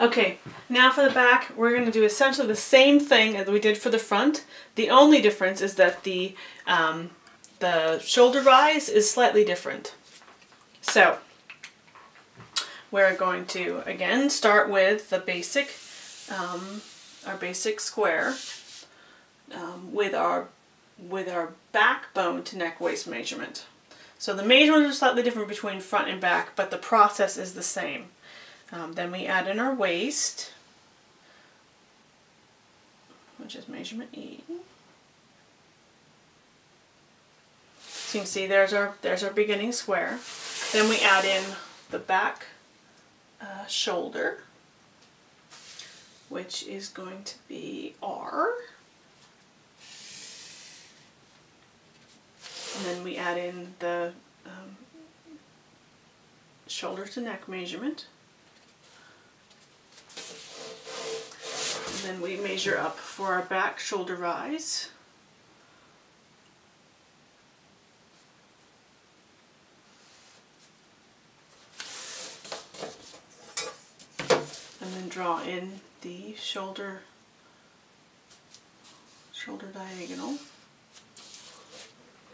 Okay, now for the back, we're going to do essentially the same thing as we did for the front. The only difference is that the shoulder rise is slightly different. So, we're going to, again, start with the basic, our basic square with our backbone to neck waist measurement. So the measurements are slightly different between front and back, but the process is the same. Then we add in our waist, which is measurement E. So you can see there's our beginning square. Then we add in the back shoulder, which is going to be R. And then we add in the shoulder to neck measurement. And then we measure up for our back shoulder rise. And then draw in the shoulder diagonal.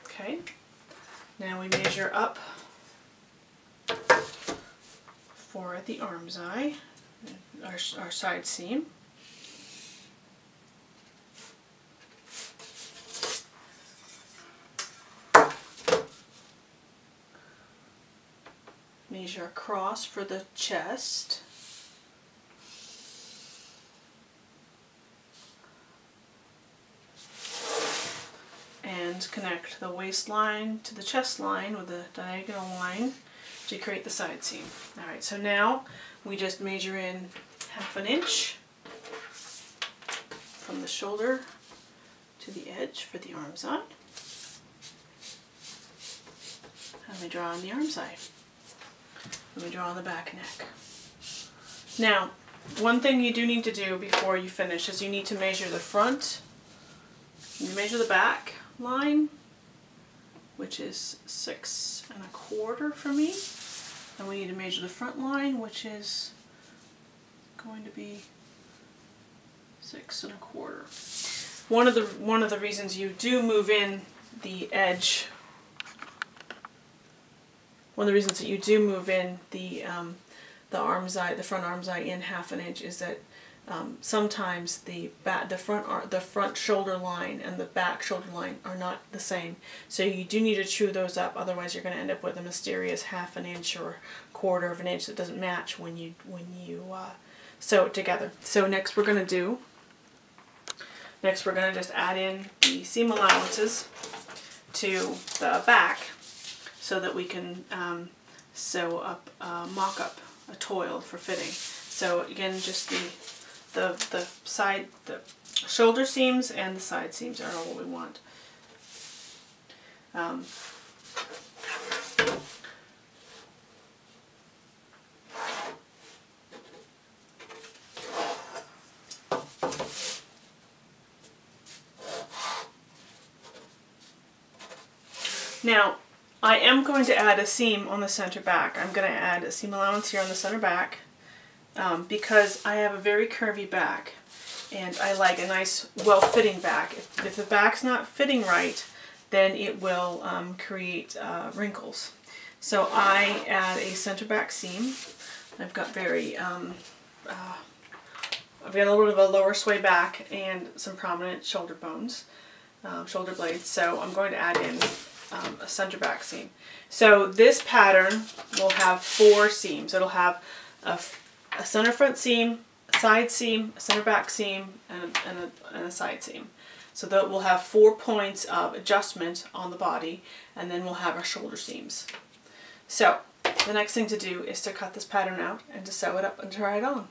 Okay, now we measure up for the arm's eye, our side seam. Measure across for the chest. And connect the waistline to the chest line with a diagonal line to create the side seam. Alright, so now we just measure in 1/2 inch from the shoulder to the edge for the arm's eye. And we draw on the arm's eye. And we draw on the back neck. Now, one thing you do need to do before you finish is you need to measure the front, you measure the back line, which is 6 1/4 for me, and we need to measure the front line, which is going to be 6 1/4. One of the reasons you do move in the edge, one of the reasons that you do move in the arm's eye, the front arm's eye in 1/2 inch is that sometimes the front shoulder line and the back shoulder line are not the same. So you do need to chew those up, otherwise you're going to end up with a mysterious 1/2 inch or 1/4 of an inch that doesn't match when you sew it together. So next we're going to just add in the seam allowances to the back so that we can sew up, mock up a toile for fitting. So again, just the shoulder seams and the side seams are all what we want. Now, I am going to add a seam on the center back. I'm going to add a seam allowance here on the center back because I have a very curvy back and I like a nice well-fitting back. If the back's not fitting right, then it will create wrinkles. So I add a center back seam. I've got I've got a little bit of a lower sway back and some prominent shoulder bones, shoulder blades. So I'm going to add in a center back seam. So this pattern will have 4 seams. It'll have a center front seam, a side seam, a center back seam, and a side seam. So that we'll have 4 points of adjustment on the body, and then we'll have our shoulder seams. So the next thing to do is to cut this pattern out and to sew it up and try it on.